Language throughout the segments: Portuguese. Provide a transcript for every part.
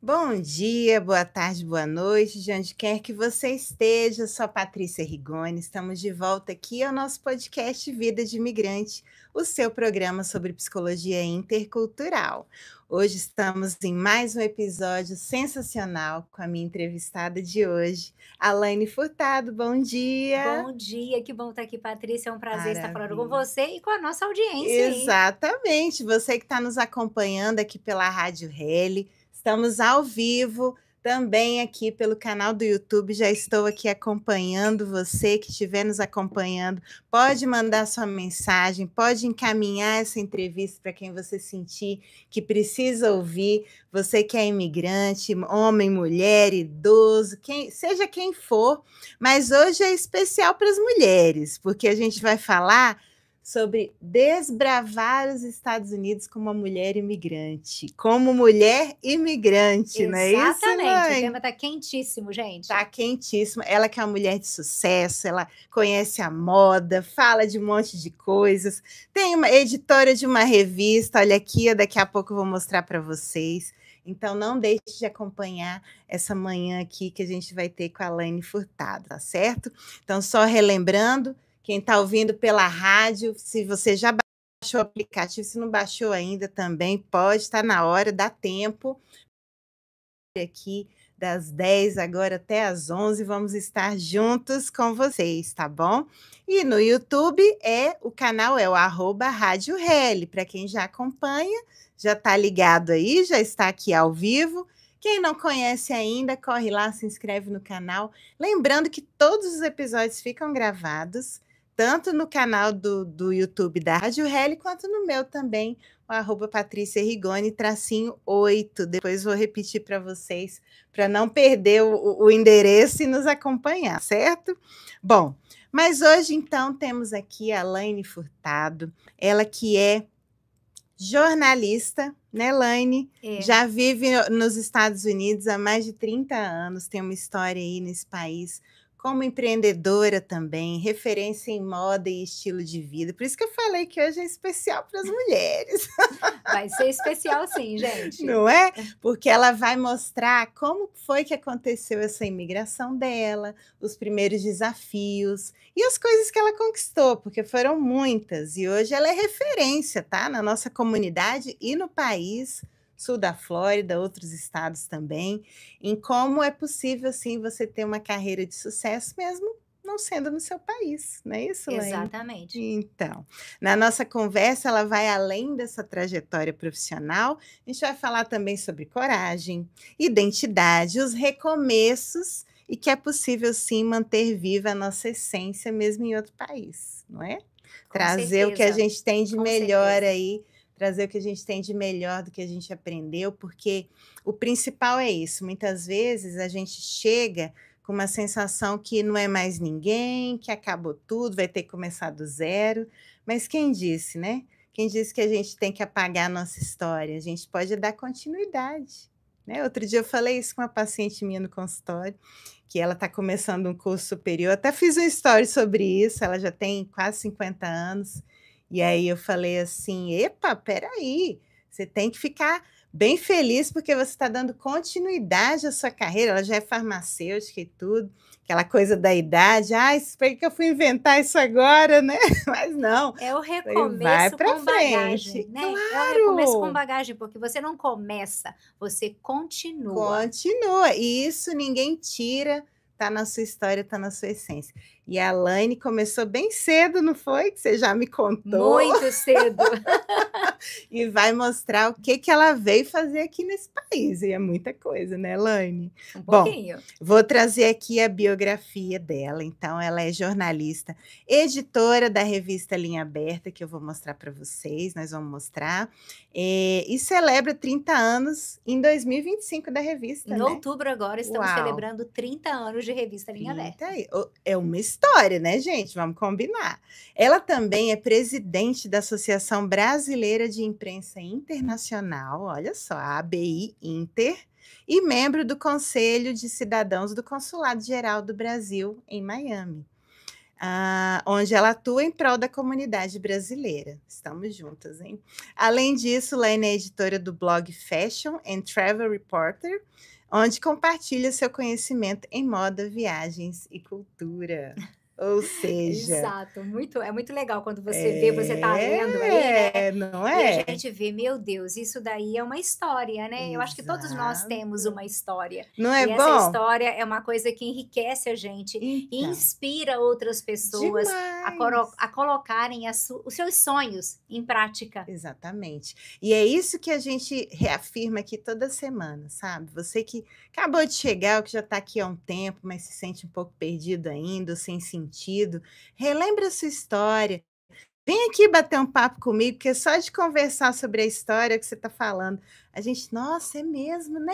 Bom dia, boa tarde, boa noite, de onde quer que você esteja. Eu sou a Patrícia Rigoni. Estamos de volta aqui ao nosso podcast Vida de Imigrante, o seu programa sobre psicologia intercultural. Hoje estamos em mais um episódio sensacional com a minha entrevistada de hoje, Alaine Furtado. Bom dia. Bom dia, que bom estar aqui, Patrícia. É um prazer estar falando com Maravilha. você e com a nossa audiência aí. Exatamente, você que está nos acompanhando aqui pela Rádio Reli, estamos ao vivo também aqui pelo canal do YouTube, já estou aqui acompanhando você que estiver nos acompanhando, pode mandar sua mensagem, pode encaminhar essa entrevista para quem você sentir que precisa ouvir, você que é imigrante, homem, mulher, idoso, seja quem for, mas hoje é especial para as mulheres, porque a gente vai falar sobre desbravar os Estados Unidos como uma mulher imigrante. Como mulher imigrante, não é isso, Exatamente, o tema mãe? está quentíssimo, Tá gente. quentíssimo. Ela que é uma mulher de sucesso, ela conhece a moda, fala de um monte de coisas. Tem uma editora de uma revista, olha aqui, daqui a pouco eu vou mostrar para vocês. Então não deixe de acompanhar essa manhã aqui que a gente vai ter com a Alaine Furtado, tá certo? Então só relembrando, quem está ouvindo pela rádio, se você já baixou o aplicativo, se não baixou ainda também, pode, está na hora, dá tempo. Aqui das 10 agora até às 11, vamos estar juntos com vocês, tá bom? E no YouTube o canal é o @Rádio Reli, para quem já acompanha, já está ligado aí, já está aqui ao vivo. Quem não conhece ainda, corre lá, se inscreve no canal. Lembrando que todos os episódios ficam gravados, tanto no canal do YouTube da Rádio Reli, quanto no meu também, o @Patrícia Rigoni, tracinho 8. Depois vou repetir para vocês, para não perder o endereço e nos acompanhar, certo? Bom, mas hoje então temos aqui a Alaine Furtado, ela que é jornalista, né, Laine? É. Já vive nos Estados Unidos há mais de 30 anos, tem uma história aí nesse país, como empreendedora também, referência em moda e estilo de vida. Por isso que eu falei que hoje é especial para as mulheres. Vai ser especial sim, gente. Não é? Porque ela vai mostrar como foi que aconteceu essa imigração dela, os primeiros desafios e as coisas que ela conquistou, porque foram muitas. E hoje ela é referência, tá? Na nossa comunidade e no país, sul da Flórida, outros estados também, em como é possível, sim, você ter uma carreira de sucesso mesmo não sendo no seu país. Não é isso, Laine? Exatamente. Então, na nossa conversa, ela vai além dessa trajetória profissional, a gente vai falar também sobre coragem, identidade, os recomeços e que é possível sim manter viva a nossa essência mesmo em outro país, não é? Com Trazer o que a certeza, gente tem de com melhor certeza. aí, trazer o que a gente tem de melhor do que a gente aprendeu, porque o principal é isso, muitas vezes a gente chega com uma sensação que não é mais ninguém, que acabou tudo, vai ter que começar do zero. Mas quem disse, né? Quem disse que a gente tem que apagar a nossa história? A gente pode dar continuidade, né? Outro dia eu falei isso com uma paciente minha no consultório, que ela está começando um curso superior, até fiz um story sobre isso, ela já tem quase 50 anos, e aí eu falei assim: epa, espera aí, você tem que ficar bem feliz, porque você está dando continuidade à sua carreira, ela já é farmacêutica e tudo, aquela coisa da idade, "Ai, por que eu fui inventar isso agora, né?" Mas não, É o falei: "Vai recomeço para com bagagem, frente". né? É o recomeço com Claro! bagagem, porque você não começa, você continua. Continua, e isso ninguém tira, tá na sua história, tá na sua essência. E a Alaine começou bem cedo, não foi? Que você já me contou. Muito cedo. E vai mostrar o que que ela veio fazer aqui nesse país, e é muita coisa, né, Elaine? Um Bom, pouquinho. vou trazer aqui a biografia dela. Então, ela é jornalista, editora da revista Linha Aberta, que eu vou mostrar para vocês, nós vamos mostrar, e celebra 30 anos em 2025 da revista, Em né? outubro agora estamos Uau! celebrando 30 anos de Revista Linha 30 Aberta. aí, é uma história, né, gente? Vamos combinar. Ela também é presidente da Associação Brasileira de Imprensa Internacional, olha só, a ABI Inter, e membro do Conselho de Cidadãos do Consulado Geral do Brasil em Miami. onde ela atua em prol da comunidade brasileira. Estamos juntas, hein? Além disso, Laine é editora do blog Fashion and Travel Reporter, onde compartilha seu conhecimento em moda, viagens e cultura. Ou seja, Exato, é muito legal quando você vê, você tá lendo aí, né? não E a é? gente vê, meu Deus, isso daí é uma história, né? Eu acho que todos nós temos uma história. Não é E essa bom? história é uma coisa que enriquece a gente e Então, inspira outras pessoas a demais. colocarem os seus sonhos em prática. Exatamente. E é isso que a gente reafirma aqui toda semana, sabe? Você que acabou de chegar, ou que já está aqui há um tempo, mas se sente um pouco perdido ainda, ou sem sentido, relembra a sua história. Vem aqui bater um papo comigo, porque só de conversar sobre a história que você está falando, a gente, nossa, é mesmo, né?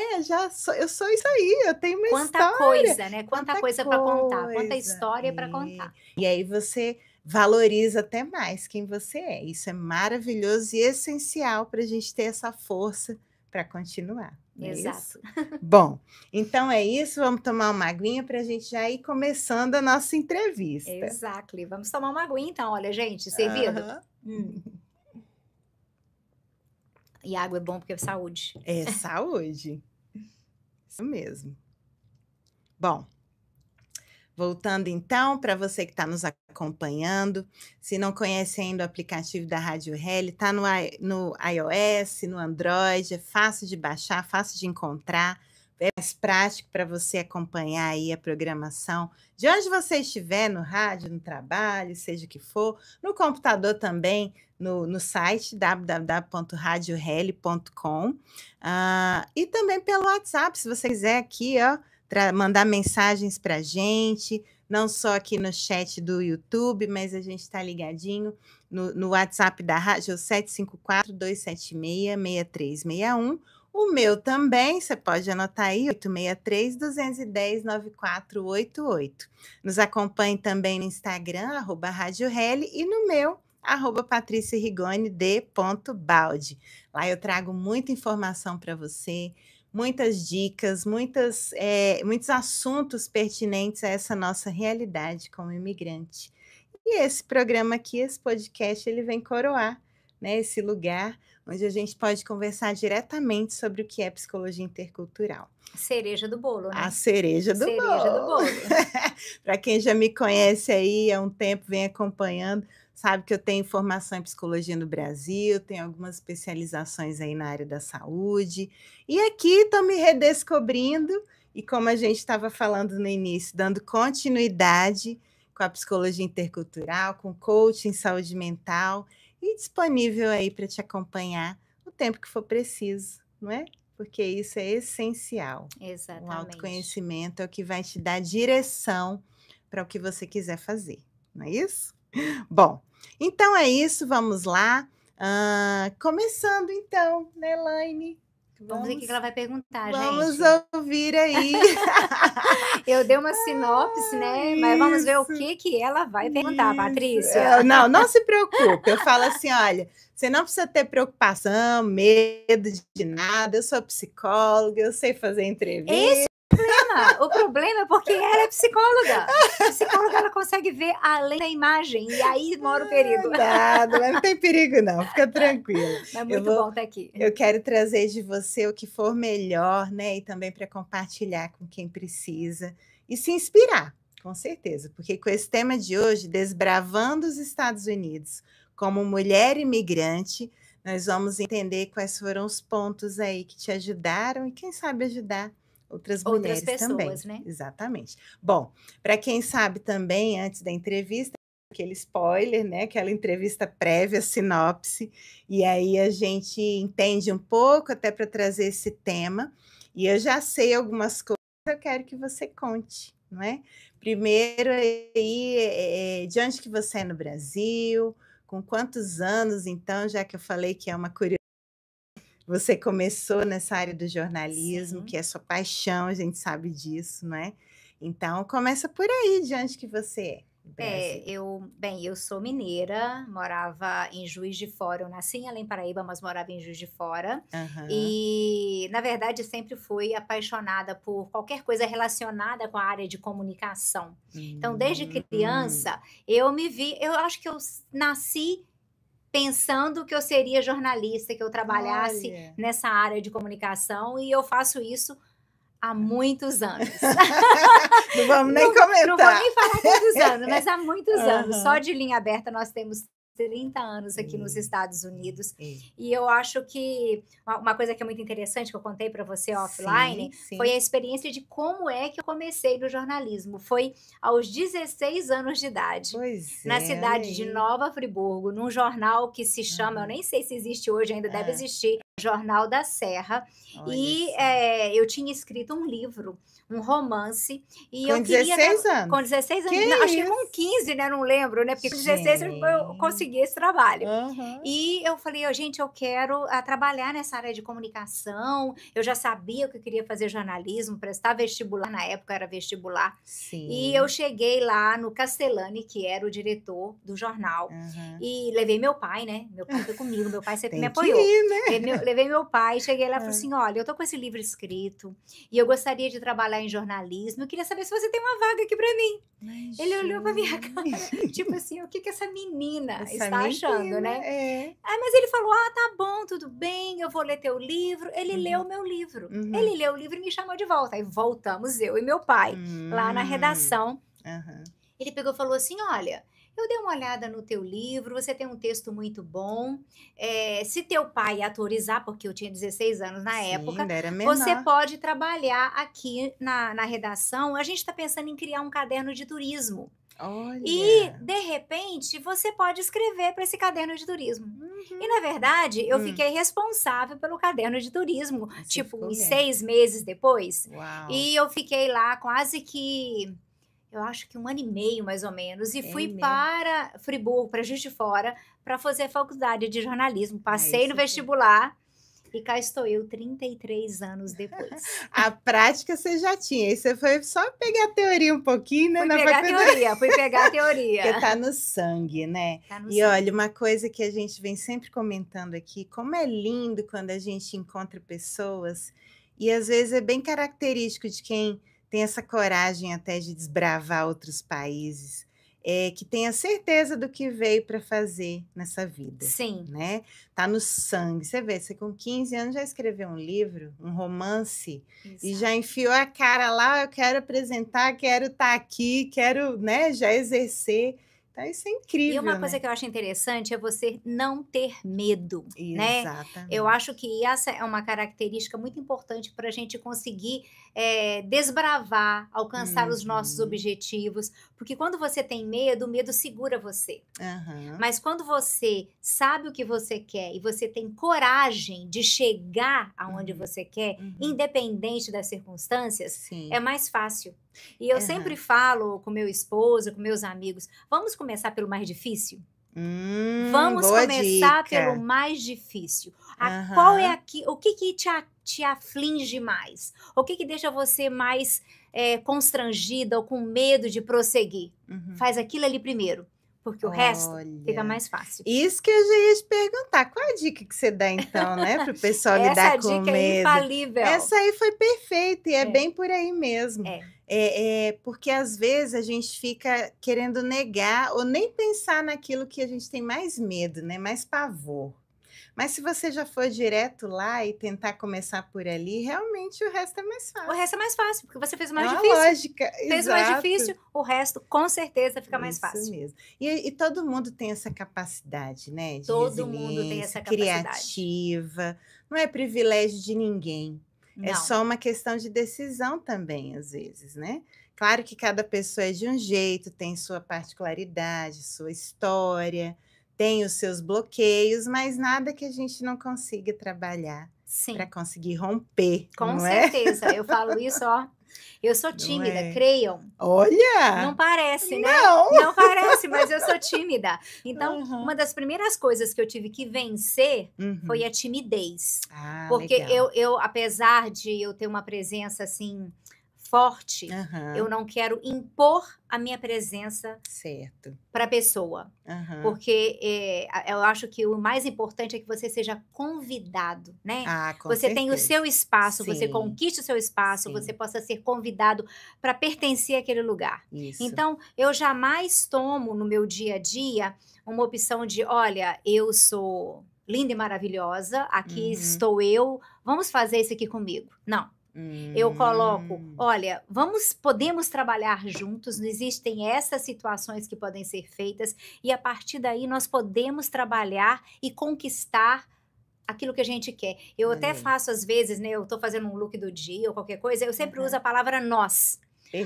Eu sou isso aí, eu tenho uma Quanta história. coisa, né? Quanta Quanta coisa para contar, quanta coisa. história para contar. E aí você valoriza até mais quem você é. Isso é maravilhoso e essencial para a gente ter essa força para continuar. Não é Exato. isso? Bom, então é isso. Vamos tomar uma aguinha para a gente já ir começando a nossa entrevista. Exactly. Vamos tomar uma aguinha então, olha, gente, servido. Aham. E água é bom porque é saúde. É saúde. Isso mesmo. Bom, voltando então, para você que está nos acompanhando, se não conhece ainda o aplicativo da Rádio Heli, está no iOS, no Android, é fácil de baixar, fácil de encontrar, é mais prático para você acompanhar aí a programação de onde você estiver, no rádio, no trabalho, seja o que for, no computador também, no site www.radioheli.com, e também pelo WhatsApp, se você quiser aqui, ó, mandar mensagens para a gente, não só aqui no chat do YouTube, mas a gente está ligadinho no WhatsApp da rádio, 754-276-6361. O meu também, você pode anotar aí, 863-210-9488. Nos acompanhe também no Instagram, @Rádio Heli, e no meu, @PatriciaRigoni_D.Baldi. Lá eu trago muita informação para você, muitas dicas, muitos assuntos pertinentes a essa nossa realidade como imigrante. E esse programa aqui, esse podcast, ele vem coroar, né, esse lugar onde a gente pode conversar diretamente sobre o que é psicologia intercultural. Cereja do bolo, né? A cereja do Cereja do bolo. bolo. Para quem já me conhece aí há um tempo, vem acompanhando, sabe que eu tenho formação em psicologia no Brasil, tenho algumas especializações aí na área da saúde, e aqui estou me redescobrindo, e como a gente estava falando no início, dando continuidade com a psicologia intercultural, com coaching em saúde mental, e disponível aí para te acompanhar o tempo que for preciso, não é? Porque isso é essencial. O Exatamente. autoconhecimento é o que vai te dar direção para o que você quiser fazer, não é isso? Bom, então é isso, vamos lá. Começando então, né, Laine? Vamos ver o que ela vai perguntar, Vamos gente. ouvir aí. Eu dei uma sinopse, né? Mas vamos ver o que ela vai perguntar, Patrícia. Não se preocupe. Eu falo assim, olha, você não precisa ter preocupação, medo de nada. Eu sou psicóloga, eu sei fazer entrevista. Esse o problema é porque ela é psicóloga. A psicóloga, ela consegue ver além da imagem, e aí mora o perigo. Nada, mas não tem perigo não, fica tranquila. É muito bom estar aqui. Eu quero trazer de você o que for melhor, né? E também para compartilhar com quem precisa e se inspirar, com certeza, porque com esse tema de hoje, desbravando os Estados Unidos como mulher imigrante, nós vamos entender quais foram os pontos aí que te ajudaram e quem sabe ajudar outras mulheres pessoas, também. né? Exatamente. Bom, para quem sabe também, antes da entrevista, aquele spoiler, né? Aquela entrevista prévia, sinopse, e aí a gente entende um pouco até para trazer esse tema, e eu já sei algumas coisas, eu quero que você conte, não é? Primeiro, aí, de onde que você é no Brasil, com quantos anos, então, já que eu falei que é uma curiosidade, você começou nessa área do jornalismo, Sim. que é sua paixão, a gente sabe disso, não é? Então, começa por aí, de onde que você é? Brasil? Eu sou mineira, morava em Juiz de Fora. Eu nasci em Além Paraíba, mas morava em Juiz de Fora. Aham. E, na verdade, sempre fui apaixonada por qualquer coisa relacionada com a área de comunicação. Então, desde Hum. criança, eu acho que eu nasci pensando que eu seria jornalista, que eu trabalhasse Olha. nessa área de comunicação, e eu faço isso há muitos anos. Não vamos nem Não vou comentar. nem falar quantos anos, mas há muitos anos. Só Aham. de Linha Aberta nós temos 30 anos aqui nos É, Estados Unidos. é. E eu acho que uma coisa que é muito interessante, que eu contei para você Sim, offline, foi sim. a experiência de como é que eu comecei no jornalismo. Foi aos 16 anos de idade, Pois na é, olha cidade de aí. Nova Friburgo, num jornal que se chama, eu Aham. nem sei se existe hoje, ainda deve Hã. existir, Jornal da Serra. Olha E só. eu tinha escrito um livro, um romance, e Com eu queria 16 com anos? 16 Que anos, não, acho que com isso? 15, né? Não lembro, né? Porque com 16 eu Gente. consegui esse trabalho. Aham. E eu falei, gente, eu quero trabalhar nessa área de comunicação. Eu já sabia que eu queria fazer jornalismo, prestar vestibular, na época era vestibular. E eu Sim. cheguei lá no Castellani, que era o diretor do jornal, Aham. e levei meu pai, né? Meu pai foi comigo, meu pai sempre me Tem que apoiou. ir, né? Levei meu pai, cheguei lá e falei Hã. assim: olha, eu tô com esse livro escrito e eu gostaria de trabalhar em jornalismo. Eu queria saber se você tem uma vaga aqui para mim. Ele Mas olhou para minha cara, gente, tipo assim, o que que essa menina essa está achando, menina, né? é. Mas ele falou: ah, tá bom, tudo bem, eu vou ler teu livro. Ele leu Uhum, o meu livro. uhum. Ele leu o livro e me chamou de volta. Aí voltamos eu e meu pai lá na Hum. redação. Aham. Ele pegou e falou assim: olha, eu dei uma olhada no teu livro, você tem um texto muito bom. Se teu pai autorizar, porque eu tinha 16 anos na Sim, época, ainda era você menor. pode trabalhar aqui na redação. A gente está pensando em criar um caderno de turismo. E, Olha. de repente, você pode escrever para esse caderno de turismo. E, Uhum. na verdade, eu Hum. fiquei responsável pelo caderno de turismo, Aí você tipo, ficou uns mesmo. 6 meses depois. Uau. E eu fiquei lá quase que, eu acho que 1 ano e meio, mais ou menos, e É fui mesmo. para Friburgo, para Juiz de Fora, para fazer a faculdade de jornalismo. Aí Passei no você foi. vestibular e cá estou eu, 33 anos depois. A prática você já tinha, aí você foi só pegar a teoria um pouquinho, né, Fui na pegar a faculdade, teoria, fui pegar a porque teoria. tá no sangue, né. Tá no E olha, sangue. uma coisa que a gente vem sempre comentando aqui, como é lindo quando a gente encontra pessoas, e às vezes é bem característico de quem tem essa coragem até de desbravar outros países, que tem a certeza do que veio para fazer nessa vida, Sim, né. Tá no sangue. Você vê, você com 15 anos já escreveu um livro, um romance, e já exato. enfiou a cara lá: "Eu quero apresentar, quero estar aqui, quero", né, já exercer. Então isso é E uma incrível, coisa né. que eu acho interessante é você não ter medo, né. Eu acho Exatamente. que essa é uma característica muito importante para a gente conseguir, desbravar, alcançar os nossos Uhum. objetivos, porque quando você tem medo, o medo segura você. Aham. Mas quando você sabe o que você quer e você tem coragem de chegar aonde Uhum. você quer, Uhum. independente das circunstâncias, é Sim. mais fácil. E eu sempre Aham. falo com meu esposo, com meus amigos: vamos começar pelo mais difícil? Vamos Boa começar pelo dica. mais difícil. Qual é Aham. aqui, o que que te aflige mais? O que que deixa você mais constrangida ou com medo de prosseguir? Uhum. Faz aquilo ali primeiro, porque o resto fica Olha, mais fácil. isso que eu já ia te perguntar, qual a dica que você dá então, né, para o pessoal Essa lidar com dica é medo? infalível. Essa aí foi perfeita e é É, bem por aí mesmo. é. Porque às vezes a gente fica querendo negar ou nem pensar naquilo que a gente tem mais medo, né, mais pavor. Mas se você já for direto lá e tentar começar por ali, realmente o resto é mais O resto fácil. é mais fácil, porque você fez o É mais uma difícil. lógica, Fez o mais exato. difícil, o resto com certeza fica mais Isso fácil. mesmo. E todo mundo tem essa capacidade, né, de Todo mundo tem resiliência, essa capacidade. criativa, não é privilégio de ninguém, é Não. só uma questão de decisão também, às vezes, né. Claro que cada pessoa é de um jeito, tem sua particularidade, sua história, tem os seus bloqueios, mas nada que a gente não consiga trabalhar para Sim. conseguir romper, Com não é? certeza, eu falo isso, ó, eu sou Não tímida, é? creiam. Não Olha! parece, né? Não. Não parece, mas eu sou tímida. Então, uma Aham. das primeiras coisas que eu tive que vencer foi Uhum. a timidez. Ah, Porque legal. apesar de eu ter uma presença, assim, forte, eu Aham, não quero impor a minha presença certo. para a pessoa. Aham. Porque eu acho que o mais importante é que você seja convidado, né? Ah, com Você tem o certeza. seu espaço, você Sim, conquiste o seu espaço, você sim, possa ser convidado para pertencer àquele lugar. isso. Então, eu jamais tomo no meu dia a dia uma opção de, olha, eu sou linda e maravilhosa, aqui Uhum. estou eu, vamos fazer isso aqui comigo. Não. Eu coloco, Hum. olha, podemos trabalhar juntos, não existem essas situações que podem ser feitas, e a partir daí nós podemos trabalhar e conquistar aquilo que a gente quer. Eu Olha até aí, faço às vezes, né, eu estou fazendo um look do dia ou qualquer coisa, eu sempre uso aham. a palavra nós.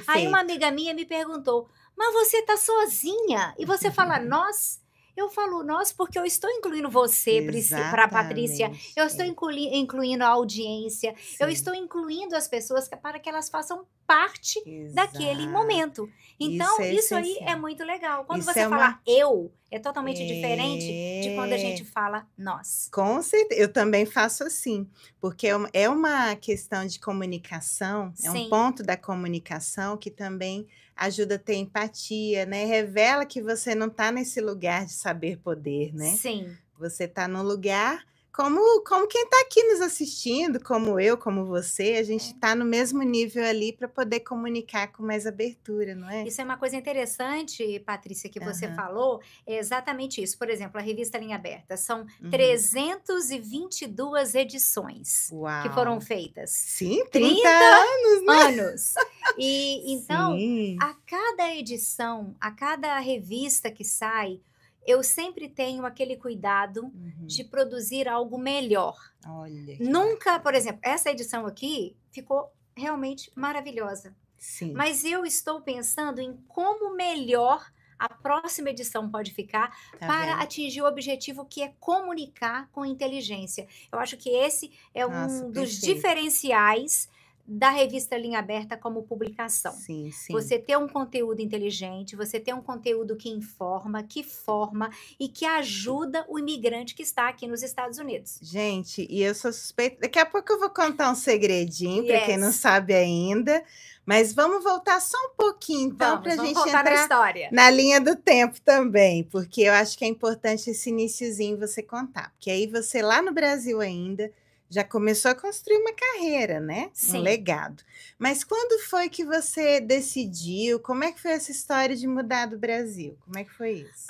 Aí uma Perfeito. amiga minha me perguntou: "Mas você tá sozinha e você fala nós?" Eu falo nós porque eu estou incluindo você, para Patrícia, Exatamente, eu estou é, incluindo a audiência, eu sim, estou incluindo as pessoas para que elas façam parte daquele exato. momento. Isso Então, é isso aí é essencial. muito legal. Quando Isso você é fala uma eu, é totalmente diferente de quando a gente é. fala nós. Com certeza, eu também faço assim, porque é uma questão de comunicação, é um Sim, ponto da comunicação que também ajuda a ter empatia, né, revela que você não está nesse lugar de saber poder, né. sim. Você está no lugar como quem está aqui nos assistindo, como eu, como você, a gente É. está no mesmo nível ali para poder comunicar com mais abertura, não é? Isso é uma coisa interessante, Patrícia, que você Aham, falou, é exatamente isso. Por exemplo, a revista Linha Aberta, são uhum. 322 edições que foram Uau! feitas. Sim, 30 30 anos, né. anos. E então, Sim. a cada edição, a cada revista que sai, eu sempre tenho aquele cuidado de Uhum. produzir algo melhor. Olha que Nunca, por bacana. exemplo, essa edição aqui ficou realmente maravilhosa. Sim, Mas eu estou pensando em como melhor a próxima edição pode ficar tá para vendo? atingir o objetivo que é comunicar com inteligência. Eu acho que esse é Nossa, um dos perfeito. diferenciais da revista Linha Aberta como publicação. Sim, sim. Você ter um conteúdo inteligente, você ter um conteúdo que informa, que forma e que ajuda o imigrante que está aqui nos Estados Unidos. Gente, e eu sou suspeita daqui a pouco eu vou contar um segredinho para quem não Yes, sabe ainda, mas vamos voltar só um pouquinho então para a vamos gente voltar na entrar história. na linha do tempo também, porque eu acho que é importante esse iniciozinho você contar, porque aí você lá no Brasil ainda, já começou a construir uma carreira, né, um Sim. legado. Mas quando foi que você decidiu, como é que foi essa história de mudar do Brasil? Como é que foi isso?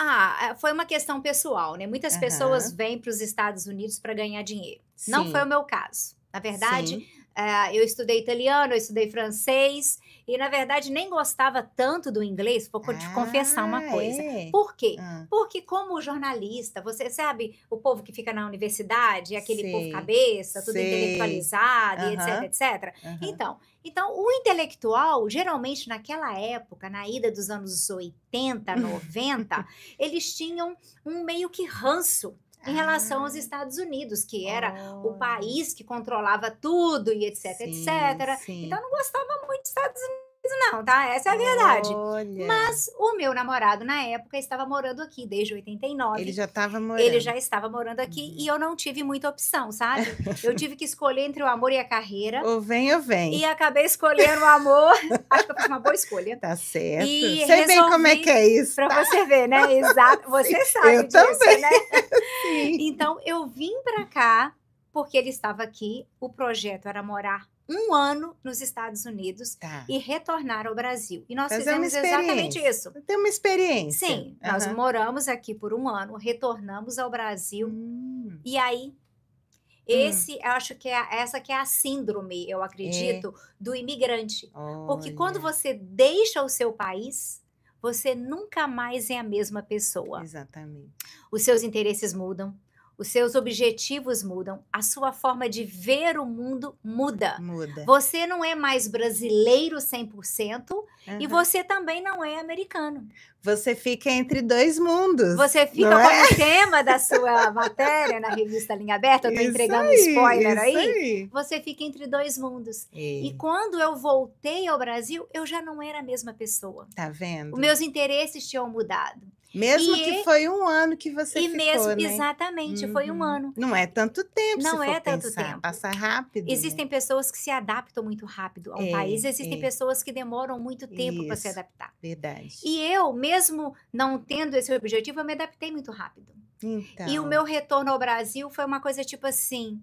Foi uma questão pessoal, né, muitas pessoas Aham, vêm para os Estados Unidos para ganhar dinheiro. Não foi o sim, meu caso. Na verdade, sim. eu estudei italiano, eu estudei francês e, na verdade, nem gostava tanto do inglês, vou te confessar uma Ah, coisa. é? Por quê? Hã, Porque como jornalista, você sabe o povo que fica na universidade, aquele povo sei, cabeça, tudo sei. intelectualizado e etc, Aham, etc. aham. Então, o intelectual, geralmente naquela época, na ida dos anos 80, 90, eles tinham um meio que ranço em relação aos Ah, Estados Unidos, que era o olha. país que controlava tudo e etc, Sim, etc. sim. Então, não gostava muito dos Estados Unidos não, tá? Essa é a verdade. Olha, Mas o meu namorado, na época, estava morando aqui desde ele 89. já estava Ele morando. já estava morando aqui e Uhum. eu não tive muita opção, sabe? Eu tive que escolher entre o amor e a carreira Ou e vem. acabei escolhendo o amor. Acho que eu fiz uma boa escolha. Tá certo. E Sei bem como é que resolvi, é isso, para tá? você ver, né? Exato. Sim, Você sabe eu disso, também, né? sim. Então, eu vim para cá porque ele estava aqui. O projeto era morar 1 ano nos Estados Unidos Tá. e retornar ao Brasil. E nós Fazer uma fizemos exatamente experiência. isso. Ter uma experiência. Sim, nós Aham. moramos aqui por 1 ano, retornamos ao Brasil. Hum, E aí, hum. eu acho que essa que é a síndrome, eu É, acredito, do imigrante. Porque quando olha, você deixa o seu país, você nunca mais é a mesma pessoa. exatamente. Os seus interesses mudam, os seus objetivos mudam, a sua forma de ver o mundo muda. Muda. Você não é mais brasileiro 100% e Aham. você também não é americano. Você fica entre 2 mundos, Você não fica é? como tema da sua matéria na revista Linha Aberta, eu estou Isso entregando um aí, spoiler isso aí, aí. você fica entre 2 mundos. E É, quando eu voltei ao Brasil, eu já não era a mesma pessoa. tá Os vendo? meus interesses tinham mudado. Mesmo E que foi 1 ano que você E mesmo, ficou, né? exatamente, foi 1 ano. Não é tanto tempo, se Não for é tanto pensar, tempo. passa rápido, né? Existem pessoas que se adaptam muito rápido a um país, existem pessoas que demoram muito tempo para se Isso, adaptar. verdade. E eu, mesmo não tendo esse objetivo, eu me adaptei muito rápido. E o Então, meu retorno ao Brasil foi uma coisa tipo assim: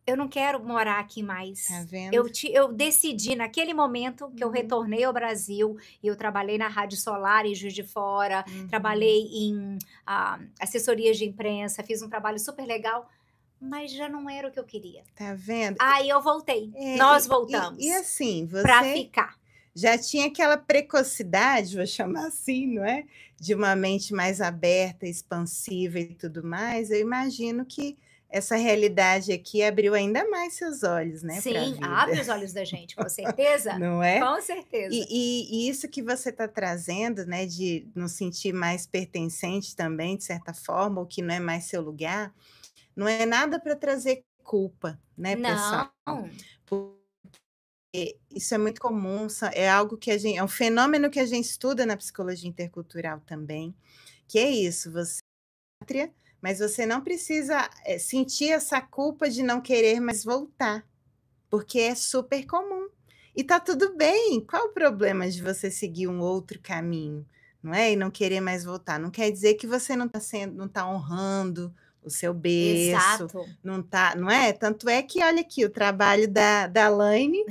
eu não quero morar aqui tá mais. vendo? Eu decidi naquele momento que eu retornei ao Brasil e eu trabalhei na Rádio Solar em Juiz de Fora, trabalhei em assessorias de imprensa, fiz um trabalho super legal, mas já não era o que eu queria. Tá vendo? Aí eu voltei, É, nós e voltamos assim, para você ficar. já tinha aquela precocidade, vou chamar assim, não é? De uma mente mais aberta, expansiva e tudo mais. Eu imagino que essa realidade aqui abriu ainda mais seus olhos, né, para a Sim, vida, abre os olhos da gente, com certeza, não é? com certeza. E isso que você está trazendo, né, de nos sentir mais pertencente também, de certa forma, ou que não é mais seu lugar, não é nada para trazer culpa, né, pessoal? Não, Isso é muito comum, é algo que é um fenômeno que a gente estuda na psicologia intercultural também, que é isso, você é pátria, mas você não precisa sentir essa culpa de não querer mais voltar, porque é super comum. E tá tudo bem, qual o problema de você seguir um outro caminho, não é? E não querer mais voltar. Não quer dizer que você não está honrando o seu berço, exato. não tá, não é? Tanto é que, olha aqui, o trabalho da Laine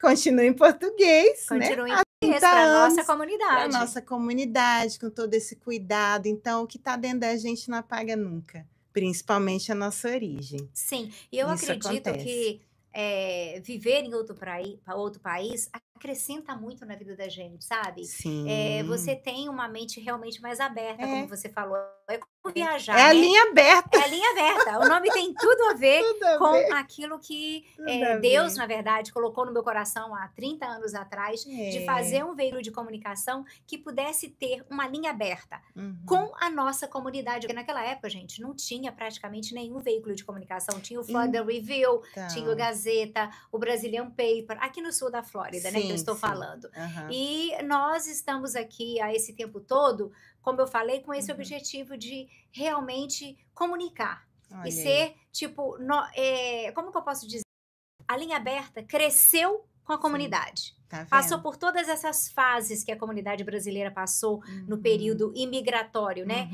continua em português, né? Continua em Há português 30 para a nossa anos, para a comunidade. nossa comunidade, com todo esse cuidado. Então, o que está dentro da gente não apaga nunca, principalmente a nossa origem. Sim, e eu Isso acredito acontece. que viver em outro país acrescenta muito na vida da gente, sabe? Você Sim. tem uma mente realmente mais aberta, É. como você falou. É como É viajar, a né? linha aberta. É a linha aberta. O nome tem tudo a ver Tudo a com ver. aquilo que Tudo a Deus, ver. na verdade, colocou no meu coração há 30 anos atrás, de fazer um veículo de comunicação que pudesse ter uma linha aberta com a nossa comunidade. Porque naquela época, gente, não tinha praticamente nenhum veículo de comunicação. Tinha o Florida Review, tinha o Então, Gazeta, o Brazilian Paper, aqui no sul da Flórida, né, que eu sim, estou sim. falando. Aham. E nós estamos aqui há esse tempo todo, como eu falei, com esse objetivo de realmente comunicar. Olha E aí. ser, tipo, como que eu posso dizer? A linha aberta cresceu com a Sim. comunidade. Tá Passou vendo? por todas essas fases que a comunidade brasileira passou no período imigratório, né?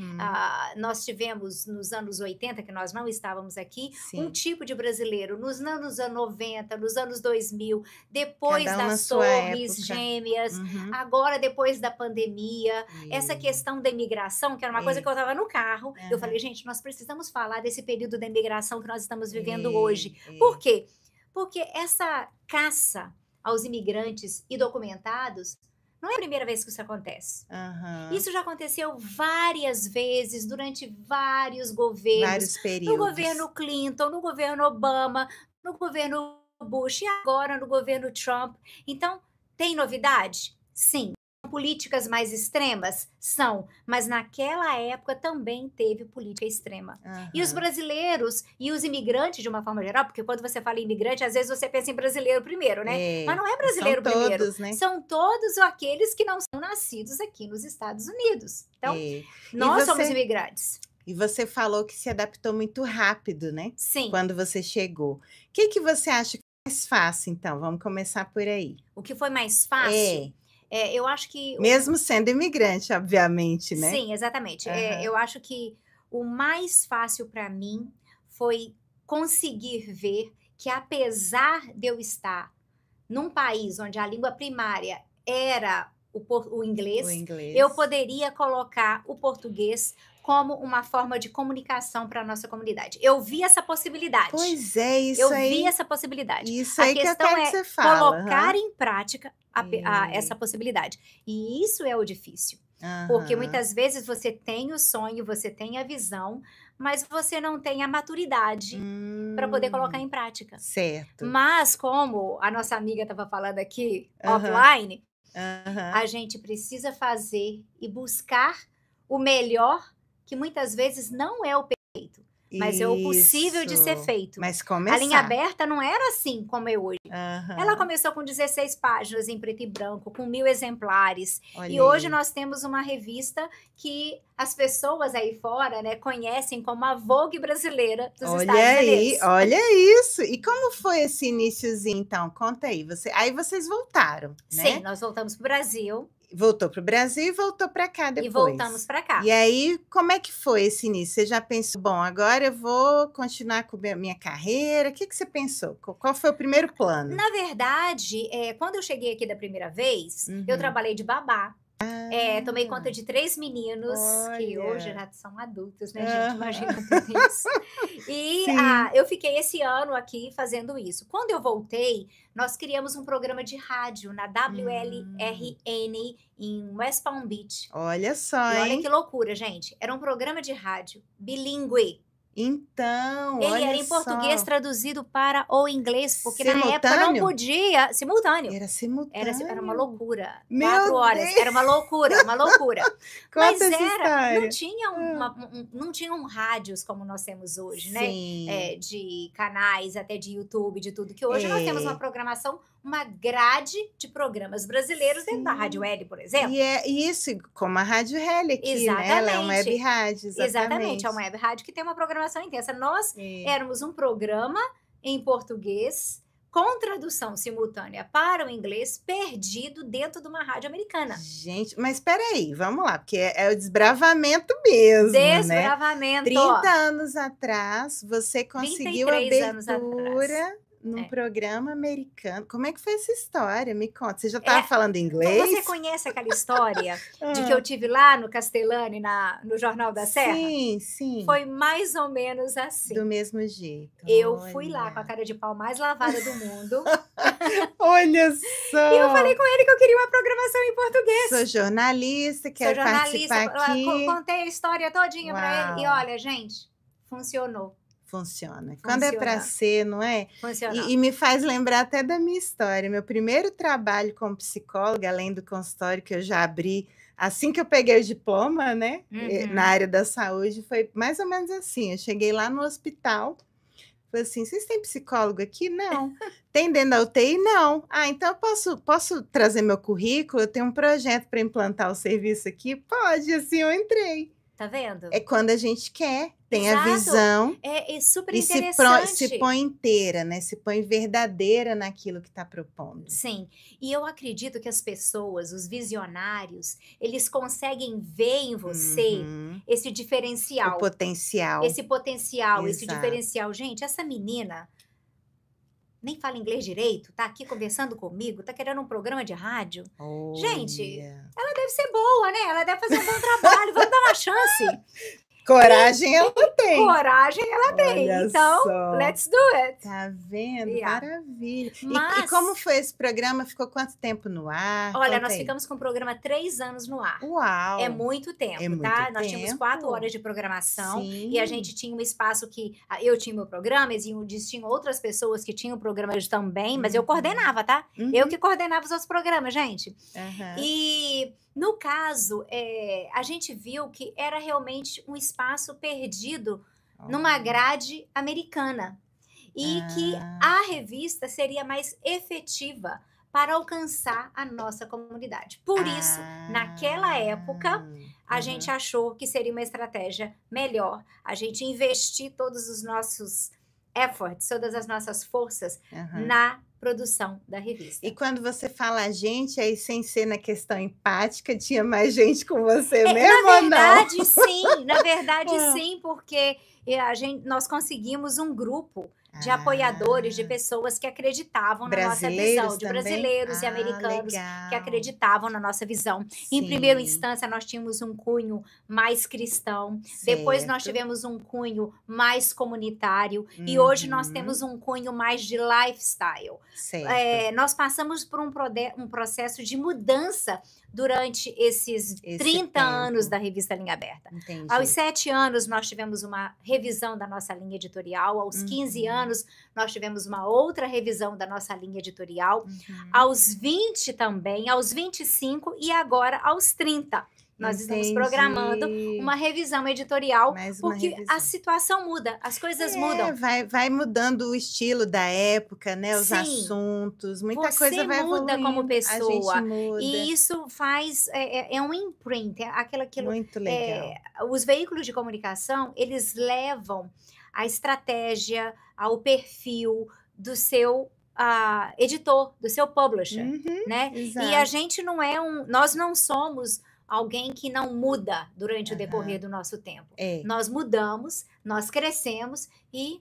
Nós tivemos nos anos 80, que nós não estávamos aqui, um Sim. tipo de brasileiro. Nos anos 90, nos anos 2000, depois Cada um na das sua Torres época. Gêmeas, agora depois da pandemia, essa E- questão da imigração, que era uma coisa que eu estava no carro, eu Aham. falei, gente, nós precisamos falar desse período da imigração que nós estamos vivendo É, hoje. é. Por quê? Porque essa caça aos imigrantes e documentados não é a primeira vez que isso acontece. Aham. Isso já aconteceu várias vezes durante vários governos. Vários No períodos. governo Clinton, no governo Obama, no governo Bush e agora no governo Trump. Então, tem novidade? Sim. São políticas mais extremas? São. Mas naquela época também teve política extrema. E os Aham. brasileiros e os imigrantes, de uma forma geral, porque quando você fala em imigrante, às vezes você pensa em brasileiro primeiro, né? Mas não é brasileiro São primeiro. todos, né? São todos aqueles que não são nascidos aqui nos Estados Unidos. Então, É. nós E somos você, imigrantes. e você falou que se adaptou muito rápido, né? Sim. Quando você chegou. O que você acha que é mais fácil, então? Vamos começar por aí. O que foi mais fácil? Eu acho que. Mesmo sendo imigrante, obviamente, né? Sim, exatamente. Aham. Eu acho que o mais fácil para mim foi conseguir ver que, apesar de eu estar num país onde a língua primária era o inglês, O inglês. eu poderia colocar o português como uma forma de comunicação para a nossa comunidade. Eu vi essa possibilidade. Pois é, isso Eu aí. vi essa possibilidade. Isso A aí que eu questão quero que é você fala. colocar em prática É. essa possibilidade. E isso é o difícil. Porque Aham. muitas vezes você tem o sonho, você tem a visão, mas você não tem a maturidade para poder colocar em prática. Certo. Mas, como a nossa amiga estava falando aqui, Aham. offline, Aham. a gente precisa fazer e buscar o melhor, que muitas vezes não é o perfeito, mas é o possível de ser Isso. feito. Mas A linha começar. aberta não era assim como é hoje. Ela Aham. começou com 16 páginas em preto e branco, com 1000 exemplares. E Olha hoje aí. nós temos uma revista que as pessoas aí fora, né, conhecem como a Vogue brasileira dos Olha Estados aí, Unidos. olha isso. E como foi esse iniciozinho, então? Conta aí. Aí vocês voltaram, Sim, né? nós voltamos para o Brasil Voltou para o Brasil e voltou para cá e voltamos depois. para cá. E aí, como é que foi esse início? Você já pensou, bom, agora eu vou continuar com a minha carreira? O que você pensou? Qual foi o primeiro plano? Na verdade, quando eu cheguei aqui da primeira vez, eu Uhum. trabalhei de babá. Tomei conta de 3 meninos, que hoje Olha. já são adultos, né, gente? Aham. Imagina tudo isso. E Sim. eu fiquei esse ano aqui fazendo isso. Quando eu voltei, nós criamos um programa de rádio na WLRN em West Palm Beach. Olha só, E olha hein? que loucura, gente. Era um programa de rádio bilíngue. Então, Ele olha era em português só. traduzido para o inglês, porque na época não Simultâneo? podia. Simultâneo. Era simultâneo. Era uma loucura. Meu 4 horas. Deus! Era uma loucura, uma loucura. Mas Conta essa história. não tinha não tinham rádios como nós temos hoje, né? Sim. De canais, até de YouTube, de tudo. Que hoje nós temos uma É. programação, uma grade de programas brasileiros dentro da Sim. Rádio L, por exemplo. E isso, como a Rádio Heli aqui, né? Ela é uma web Exatamente. rádio, Exatamente, é uma web rádio que tem uma programação intensa. Nós É. éramos um programa em português com tradução simultânea para o inglês, perdido dentro de uma rádio americana. Gente, mas espera aí, vamos lá, porque é o desbravamento mesmo, né? Desbravamento. 30 anos atrás, você conseguiu 33 anos abertura num É. programa americano. Como é que foi essa história? Me conta. Você já estava falando Você inglês? conhece aquela história de que Ah, eu tive lá no Castellani, no Jornal da Serra? sim, sim. Foi mais ou menos assim. Do mesmo jeito. Eu fui lá com a Olha. cara de pau mais lavada do mundo. Olha só! E eu falei com ele que eu queria uma programação em português. Sou jornalista, Sou quero jornalista, participar aqui. contei a história todinha para ele. E Uau. olha, gente, funcionou. Funciona. Quando é para Funciona. ser, não é? Funcionou. E me faz lembrar até da minha história. Meu primeiro trabalho como psicóloga, além do consultório que eu já abri assim que eu peguei o diploma, né? Na área da saúde, foi mais ou menos assim. Eu cheguei lá no hospital, falei assim: vocês têm psicólogo aqui? Não. Tem dentro da UTI? Não. Ah, então eu posso trazer meu currículo? Eu tenho um projeto para implantar o serviço aqui? Pode, assim eu entrei. Tá vendo? É quando a gente quer, tem a Exato. visão É super e interessante. se põe inteira, né? Se põe verdadeira naquilo que está propondo. Sim, e eu acredito que as pessoas, os visionários, eles conseguem ver em você Uhum. esse O diferencial. potencial. Esse potencial, esse Exato. diferencial. Gente, essa menina nem fala inglês direito, tá aqui conversando comigo, tá querendo um programa de rádio. Gente, Olha. ela deve ser boa, né? Ela deve fazer um bom trabalho, vamos dar uma chance. Coragem ela tem. Coragem ela tem. Olha Então, só. let's do it. Tá vendo? Yeah. Maravilha. E Mas- como foi esse programa? Ficou quanto tempo no ar? Olha, Conta nós aí. ficamos com o programa 3 anos no ar. Uau! É muito tempo, É muito tá? Nós tínhamos 4 tempo. horas de programação. Sim. E a gente tinha um espaço que eu tinha meu programa, tinham outras pessoas que tinham programas também, mas eu Uhum. coordenava, tá? Uhum. Eu que coordenava os outros programas, gente. Aham. E no caso, a gente viu que era realmente um espaço perdido numa grade americana. E que a revista seria mais efetiva para alcançar a nossa comunidade. Por isso, naquela época, a Uhum. gente achou que seria uma estratégia melhor a gente investir todos os nossos efforts, todas as nossas forças Uhum. na produção da revista. E quando você fala a gente, aí sem ser na questão empática, tinha mais gente com você mesmo na ou não? verdade, sim. Na verdade, Ah. sim, porque nós conseguimos um grupo de apoiadores, de pessoas que acreditavam na nossa visão, de também? brasileiros e americanos legal. que acreditavam na nossa visão. Em primeira Sim, instância, nós tínhamos um cunho mais cristão, depois nós certo. tivemos um cunho mais comunitário e hoje nós Uhum. temos um cunho mais de lifestyle. Certo. Nós passamos por um processo de mudança durante esses Esse 30 anos tempo. da revista Linha Aberta. Entendi. Aos 7 anos, nós tivemos uma revisão da nossa linha editorial. Aos 15 Uhum. anos, nós tivemos uma outra revisão da nossa linha editorial. Uhum. Aos 20 também, aos 25 e agora aos 30. Nós estamos programando uma Entendi. revisão editorial, Mais uma porque a revisão. situação muda, as coisas mudam. Vai mudando o estilo da época, né, os Sim, assuntos, muita coisa você vai muda como evoluindo, a gente pessoa, muda. e isso faz é um imprint, é aquilo Muito legal. os veículos de comunicação, eles levam a estratégia, ao perfil do seu, editor, do seu publisher, Uhum, né. E a exato. gente não é nós não somos alguém que não muda durante o decorrer Aham. do nosso tempo. É. Nós mudamos, nós crescemos e,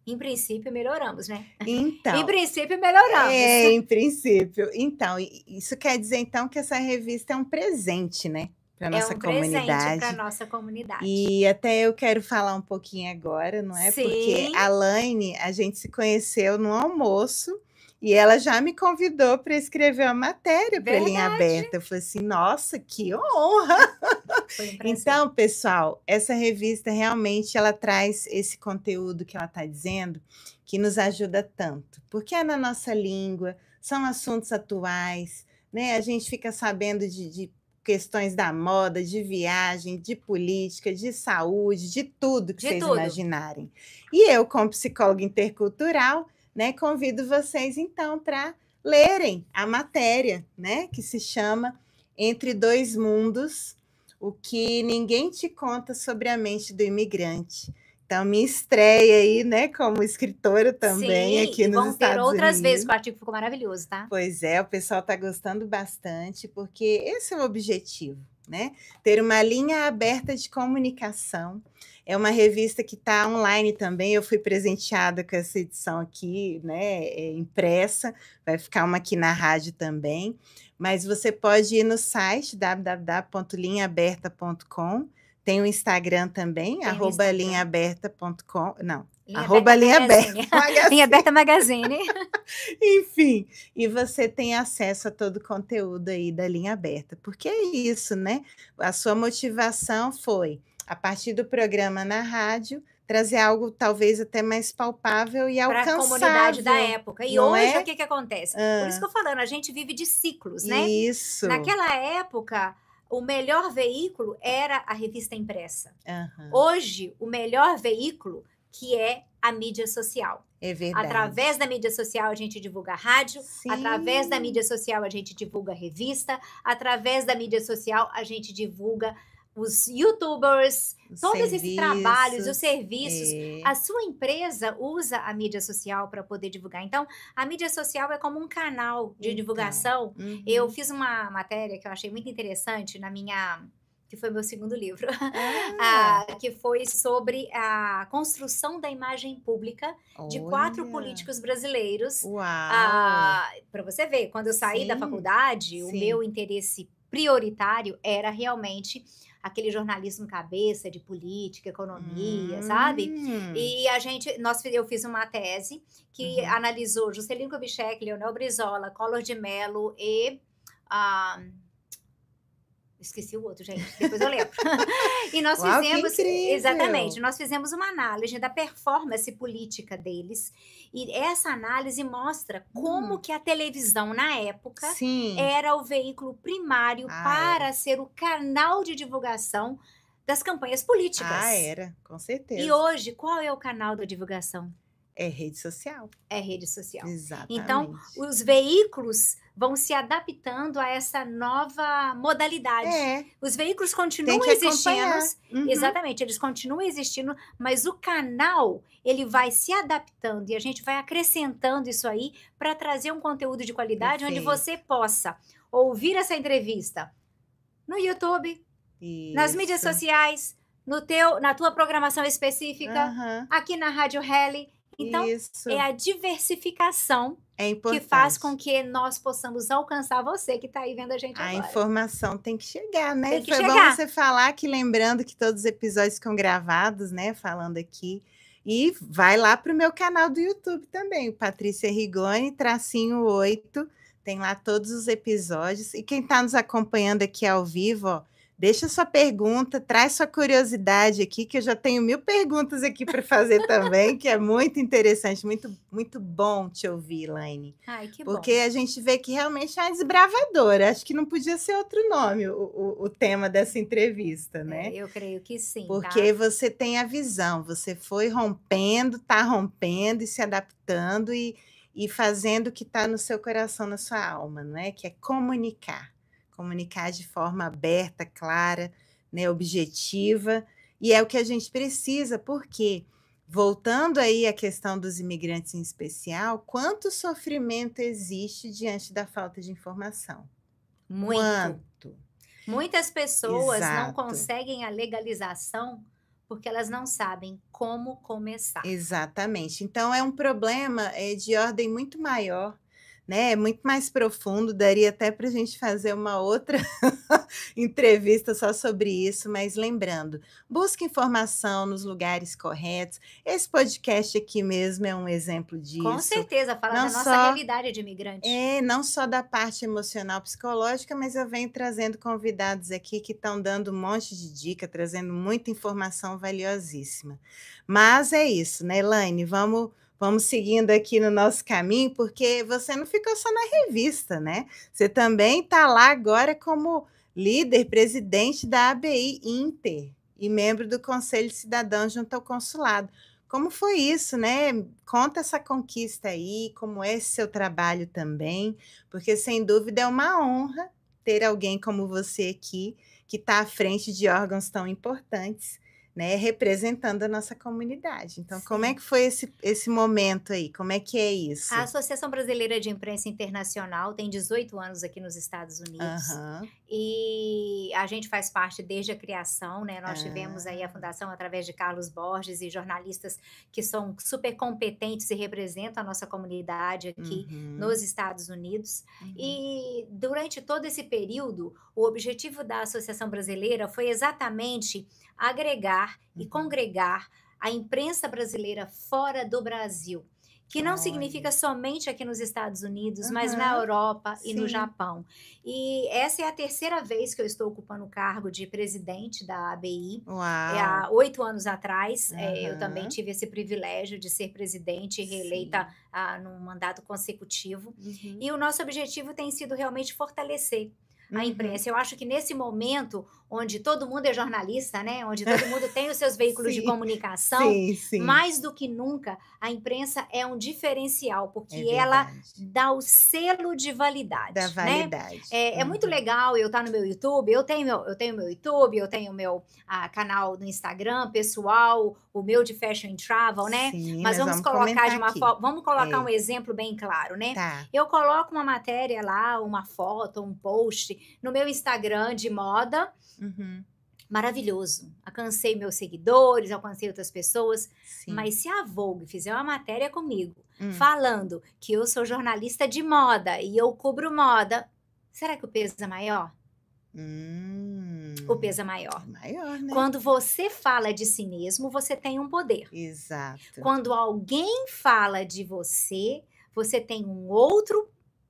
em princípio, melhoramos, né. Em Então, princípio, melhoramos. em princípio. Então, isso quer dizer então que essa revista é um presente, né, para É nossa um presente para a comunidade. nossa comunidade. E até eu quero falar um pouquinho agora, não é, porque Sim, a Laine, a gente se conheceu no almoço, e ela já me convidou para escrever uma matéria para Linha verdade. Aberta. Eu falei assim: "Nossa, que honra!". Foi um prazer. Então, pessoal, essa revista realmente ela traz esse conteúdo que ela está dizendo, que nos ajuda tanto, porque é na nossa língua, são assuntos atuais, né? A gente fica sabendo de questões da moda, de viagem, de política, de saúde, de tudo que De vocês tudo. imaginarem. E eu, como psicóloga intercultural, né, convido vocês então para lerem a matéria, né, que se chama Entre Dois Mundos, o que ninguém te conta sobre a mente do imigrante. Então, minha estreia aí, né, como escritora também Sim, aqui e nos vão ter Estados outras vezes, que Unidos. o artigo ficou maravilhoso, tá. Pois é, o pessoal está gostando bastante, porque esse é o objetivo, né? Ter uma linha aberta de comunicação. É uma revista que está online também. Eu fui presenteada com essa edição aqui, né? Impressa, vai ficar uma aqui na rádio também. Mas você pode ir no site www.linhaaberta.com. Tem o Instagram também, Tem o Instagram. linhaaberta.com. Não, Linha Aberta Linha Aberta Magazine. Magazine. Linha Aberta Magazine. Enfim, e você tem acesso a todo o conteúdo aí da Linha Aberta, porque é isso, né? A sua motivação foi, a partir do programa na rádio, trazer algo talvez até mais palpável e Para a comunidade da alcançável, época. E não hoje, o é? que acontece? Por isso que Hã, eu falando, a gente vive de ciclos, né. isso. Naquela época, o melhor veículo era a revista impressa. Aham, Hoje, o melhor veículo, que é a mídia social. é Através verdade. da mídia social, a gente divulga rádio, através da Sim, mídia social, a gente divulga revista, através da mídia social, a gente divulga os youtubers, os todos esses trabalhos, os serviços. serviços. É, A sua empresa usa a mídia social para poder divulgar. Então, a mídia social é como um canal de então. divulgação. Eu Uhum. fiz uma matéria que eu achei muito interessante na minha, que foi meu segundo livro, Ah, que foi sobre a construção da imagem pública de 4 olha, políticos brasileiros. uau! Para você ver, quando eu saí da Sim, faculdade, o sim. meu interesse prioritário era realmente aquele jornalismo cabeça de política, economia, sabe? Hum. E eu fiz uma tese que Uhum. analisou Juscelino Kubitschek, Leonel Brizola, Collor de Mello e ah, esqueci o outro, gente, depois eu lembro. E nós Uau, que fizemos exatamente, incrível! nós fizemos uma análise da performance política deles, e essa análise mostra como Hum, que a televisão, na época, sim. era o veículo primário Ah, era. para ser o canal de divulgação das campanhas Ah, políticas. era, com E certeza. hoje, qual é o canal da divulgação? É rede social. É rede social. Então, Exatamente. os veículos vão se adaptando a essa nova modalidade. É, Os veículos tem continuam que existindo, acompanhar. Uhum. exatamente, eles continuam existindo, mas o canal, ele vai se adaptando e a gente vai acrescentando isso aí para trazer um conteúdo de qualidade onde você Perfeito. possa ouvir essa entrevista no YouTube, nas mídias Isso. sociais, na tua programação específica, Aham. aqui na Rádio Rally. Então, é Isso. a diversificação É que faz importante. com que nós possamos alcançar você que está aí vendo a gente A agora. informação tem que chegar, né? Tem que Foi bom chegar. você falar que lembrando que todos os episódios ficam gravados, né, falando aqui. E vai lá para o meu canal do YouTube também, o Patrícia Rigoni, tracinho 8, tem lá todos os episódios. E quem está nos acompanhando aqui ao vivo, ó, Deixa sua pergunta, traz sua curiosidade aqui, que eu já tenho 1000 perguntas aqui para fazer também, que é muito interessante, muito, muito bom te ouvir, Elaine. Ai, que Porque bom. a gente vê que realmente é uma desbravadora. Acho que não podia ser outro nome o tema dessa entrevista, né? Eu creio que sim, Porque tá? você tem a visão, você foi rompendo, está rompendo e se adaptando e fazendo o que está no seu coração, na sua alma, não é? Que é comunicar. Comunicar de forma aberta, clara, né, objetiva. E é o que a gente precisa, porque, voltando aí à questão dos imigrantes em especial, quanto sofrimento existe diante da falta de informação? Muito. Quanto? Muitas pessoas não Exato. conseguem a legalização porque elas não sabem como começar. Exatamente. Então é um problema, de ordem muito maior, né, é muito mais profundo, daria até para a gente fazer uma outra entrevista só sobre isso, mas lembrando, busque informação nos lugares corretos. Esse podcast aqui mesmo é um exemplo Com disso. certeza, fala Não da nossa só realidade de imigrante. não só da parte emocional, psicológica, mas eu venho trazendo convidados aqui que estão dando um monte de dica, trazendo muita informação valiosíssima. Mas é isso, né, Elaine? Vamos seguindo aqui no nosso caminho, porque você não ficou só na revista, né? Você também está lá agora como líder, presidente da ABI Inter e membro do Conselho Cidadão junto ao consulado. Como foi isso, né? Conta essa conquista aí, como é esse seu trabalho também, porque sem dúvida é uma honra ter alguém como você aqui, que está à frente de órgãos tão importantes, né, representando a nossa comunidade. Então, como é Sim. que foi esse momento aí? Como é que é A isso? Associação Brasileira de Imprensa Internacional tem 18 anos aqui nos Estados Unidos. Aham. E a gente faz parte desde a criação, né? Nós tivemos aí a Ah, fundação através de Carlos Borges e jornalistas que são super competentes e representam a nossa comunidade aqui uhum, nos Estados Unidos. uhum, E durante todo esse período, o objetivo da Associação Brasileira foi exatamente agregar e uhum. congregar a imprensa brasileira fora do Brasil. Que não significa Olha. somente aqui nos Estados Unidos, mas na Aham, Europa e no sim. Japão. E essa é a terceira vez que eu estou ocupando o cargo de presidente da ABI. Uau. Há 8 anos atrás, eu também Aham, tive esse privilégio de ser presidente e reeleita sim. num mandato consecutivo. Uhum, E o nosso objetivo tem sido realmente fortalecer a uhum. imprensa. Eu acho que nesse momento, onde todo mundo é jornalista, né? Onde todo mundo tem os seus veículos de Sim, comunicação, sim, sim, mais do que nunca, a imprensa é um diferencial, é porque ela verdade. dá o selo de Da validade, né? validade. É muito Uhum. legal eu estar no meu YouTube, eu tenho meu YouTube, eu tenho meu canal no Instagram pessoal, o meu de Fashion and Travel, né? Sim, Mas nós vamos vamos colocar comentar de uma aqui. forma, vamos colocar um É, exemplo bem claro, né? tá. Eu coloco uma matéria lá, uma foto, um post no meu Instagram de moda, Uhum. maravilhoso. Alcancei meus seguidores, alcancei outras pessoas, Sim. mas se a Vogue fizer uma matéria comigo, Hum. falando que eu sou jornalista de moda e eu cubro moda, será que o peso é maior? O peso é É maior. maior, né? Quando você fala de si mesmo, você tem um poder. Exato. Quando alguém fala de você, você tem um outro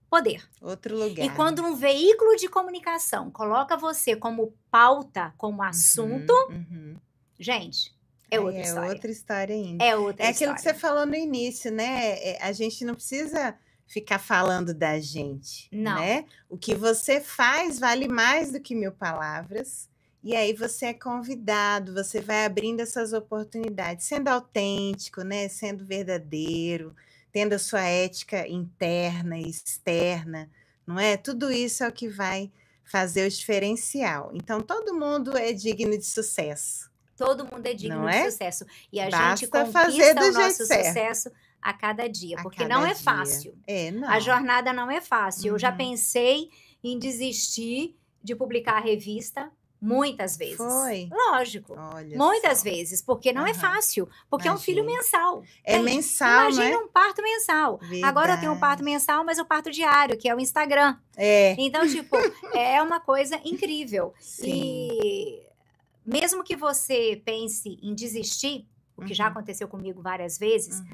poder. Outro E lugar, quando né? um veículo de comunicação coloca você como pauta, como assunto, Uhum, uhum. gente, é Aí outra é história. outra história ainda. É outra É aquilo que você história. falou no início, né, a gente não precisa ficar falando da gente, Não, né. O que você faz vale mais do que 1000 palavras, e aí você é convidado, você vai abrindo essas oportunidades, sendo autêntico, né, sendo verdadeiro, tendo a sua ética interna e externa, não é. Tudo isso é o que vai fazer o diferencial. Então todo mundo é digno de sucesso, todo mundo é não digno de é? sucesso. E a gente Basta fazer conquista o do jeito nosso certo, sucesso a cada dia, a porque não cada é dia. fácil. É, A não. jornada não é fácil. Eu já Uhum. pensei em desistir de publicar a revista muitas vezes. Foi? Lógico, Olha muitas só. vezes, porque não é Aham. fácil, porque é um filho Imagino. mensal. É Entende? mensal, não Imagine é? um parto mensal. Agora eu tenho um parto Verdade. mensal, mas o parto diário, que é o Instagram. É, Então, tipo, é uma coisa incrível. sim. E mesmo que você pense em desistir, o que já Uhum, aconteceu comigo várias vezes, uhum.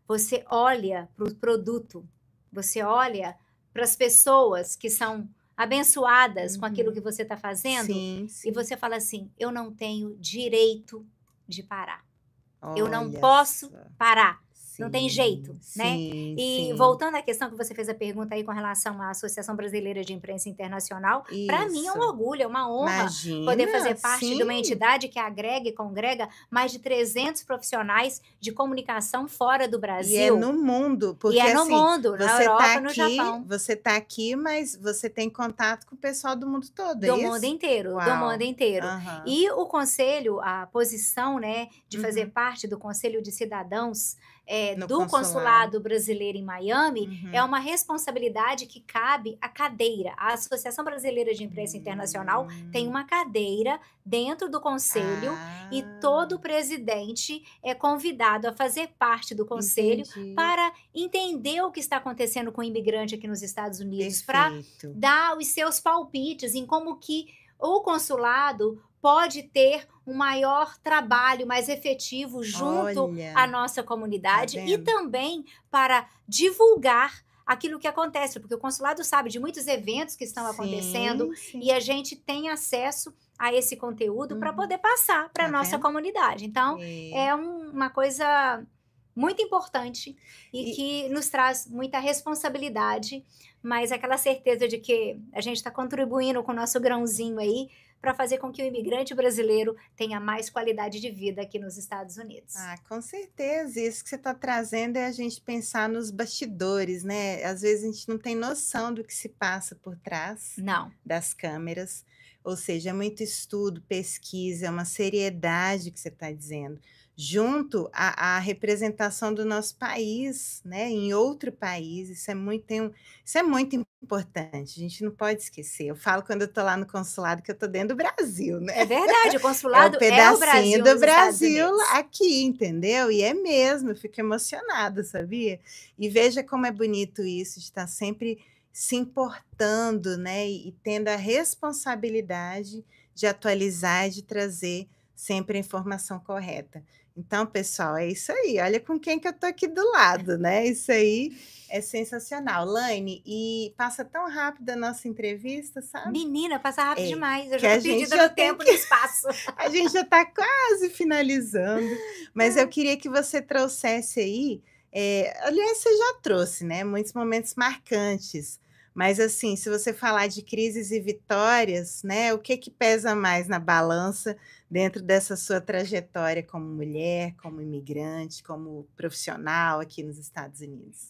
você olha para o produto, você olha para as pessoas que são abençoadas com aquilo que você está fazendo, Sim, e sim. você fala assim: eu não tenho direito de parar. Eu não Olha posso só. parar. Não tem Sim, jeito, né? sim, E sim. voltando à questão que você fez a pergunta aí com relação à Associação Brasileira de Imprensa Internacional, para mim é um Isso. orgulho, é uma honra poder fazer Imagina, parte de uma sim. entidade que agrega e congrega mais de 300 profissionais de comunicação fora do E é Brasil. no mundo, E porque é no assim, mundo, na Europa, no Japão. você tá aqui, mas você tem contato com o pessoal do mundo todo, é Do mundo isso? inteiro, do mundo Uau. inteiro. Aham. E o conselho, a posição, né, de fazer Uhum. parte do Conselho de Cidadãos, No do consulado. Consulado Brasileiro em Miami, é Uhum. uma responsabilidade que cabe à cadeira. A Associação Brasileira de Imprensa Internacional tem Hum. uma cadeira dentro do conselho e todo Ah, presidente é convidado a fazer parte do conselho entendi. para entender o que está acontecendo com o imigrante aqui nos Estados Unidos, para Perfeito. dar os seus palpites em como que o consulado pode ter um maior trabalho, mais efetivo junto à Olha, nossa tá comunidade e vendo? também para divulgar aquilo que acontece, porque o consulado sabe de muitos eventos que estão acontecendo Sim, e sim. a gente tem acesso a esse conteúdo para Uhum. poder passar para a Tá nossa vendo? comunidade. Então, É. é uma coisa muito importante e E que nos traz muita responsabilidade, mas aquela certeza de que a gente está contribuindo com o nosso grãozinho aí para fazer com que o imigrante brasileiro tenha mais qualidade de vida aqui nos Estados Unidos. ah, com certeza, isso que você está trazendo é a gente pensar nos bastidores, né? Às vezes a gente não tem noção do que se passa por trás Não, das câmeras, ou seja, é muito estudo, pesquisa, é uma seriedade que você está dizendo, junto à representação do nosso país, né? Em outro país, isso é muito importante, a gente não pode esquecer. Eu falo quando eu estou lá no consulado que eu estou dentro do Brasil, né? é verdade, o É o consulado é o pedacinho Brasil do nos Estados Brasil Unidos. aqui, entendeu? E é mesmo, eu fico emocionada, sabia? E veja como é bonito isso, de estar sempre se importando, né? E tendo a responsabilidade de atualizar e de trazer sempre a informação correta. Então, pessoal, é isso aí. Olha com quem que eu tô aqui do lado, né? Isso aí é sensacional. Laine, e passa tão rápido a nossa entrevista, sabe? Menina, passa rápido É, demais, eu que já tô a gente perdida já no tem tempo e no espaço. a gente já está quase finalizando, mas eu queria que você trouxesse aí, aliás, você já trouxe, né, muitos momentos marcantes, mas assim, se você falar de crises e vitórias, né, o que que pesa mais na balança dentro dessa sua trajetória como mulher, como imigrante, como profissional aqui nos Estados Unidos?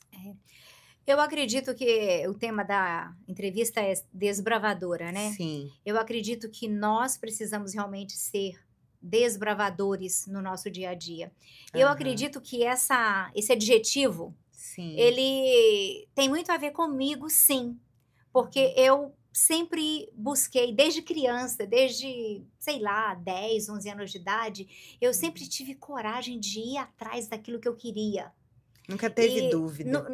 Eu acredito que o tema da entrevista é desbravadora, né. Sim. Eu acredito que nós precisamos realmente ser desbravadores no nosso dia a dia. Eu Aham. acredito que esse adjetivo, Sim. ele tem muito a ver comigo sim, porque Uhum. eu sempre busquei desde criança, desde, sei lá, 10, 11 anos de idade, eu sempre Uhum. tive coragem de ir atrás daquilo que eu queria. Nunca teve E dúvida,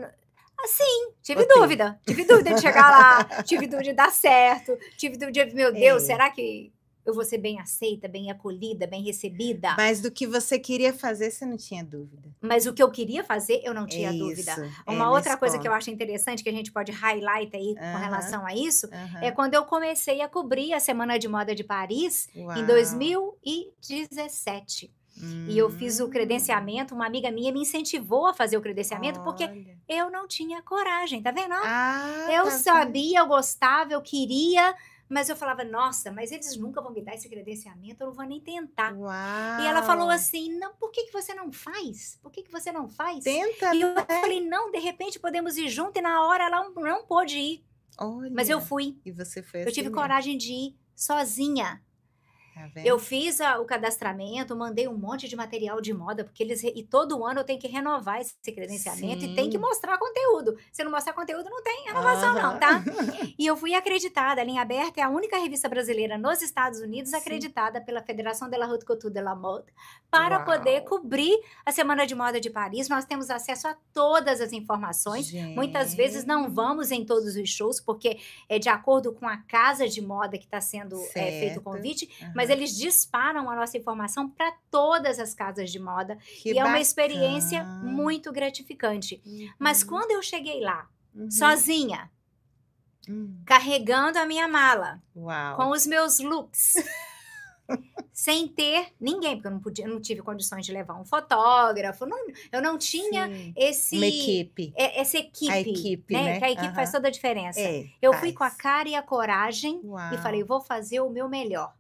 assim, ou teve? tive dúvida de chegar lá, tive dúvida de dar certo, tive dúvida de: "Meu Deus, É. será que eu vou ser bem aceita, bem acolhida, bem recebida?". Mas do que você queria fazer, você não tinha dúvida. Mas o que eu queria fazer, eu não É tinha dúvida. isso, é Uma outra nesse coisa que eu ponto. acho interessante, que a gente pode highlight aí com Aham, relação a isso, é aham. quando eu comecei a cobrir a Semana de Moda de Paris, em Uau! 2017. E eu fiz o Hum, credenciamento, uma amiga minha me incentivou a fazer o credenciamento, porque olha. eu não tinha coragem, tá vendo? Ah, Eu tá vendo? sabia, eu gostava, eu queria, mas eu falava: "Nossa, mas eles nunca vão me dar esse credenciamento, eu não vou nem tentar". E ela falou Uau! assim: "Não, por que que você não faz? Por que que você não faz?". Tenta, E eu né. falei: "Não, de repente podemos ir junto", e na hora ela não pôde ir, mas eu Olha, fui. e você foi Eu assim tive mesmo, coragem de ir sozinha. tá Eu vendo? fiz o cadastramento, mandei um monte de material de moda, porque e todo ano eu tenho que renovar esse credenciamento e tem que Sim. mostrar conteúdo. Se não mostrar conteúdo, não tem renovação não, Aham. tá? E eu fui acreditada, a Linha Aberta é a única revista brasileira nos Estados Unidos Sim. acreditada pela Federação de la Haute Couture de la Mode para poder Uau! cobrir a Semana de Moda de Paris. Nós temos acesso a todas as informações. Muitas vezes não vamos em todos os shows, porque é de acordo com a casa de moda que está sendo feito o Certo. convite, mas Aham. eles disparam a nossa informação para todas as casas de moda Que e é uma experiência bacana. muito gratificante. Mas Uhum, quando eu cheguei lá, uhum. sozinha, carregando a minha mala, com Uau. os meus looks, sem ter ninguém, porque eu não tive condições de levar um fotógrafo, eu não tinha Sim. essa A equipe, equipe, né? né? Que a equipe faz Aham. toda a diferença. É, Eu fui com a faz. cara e a coragem e Uau. falei, vou fazer o meu melhor.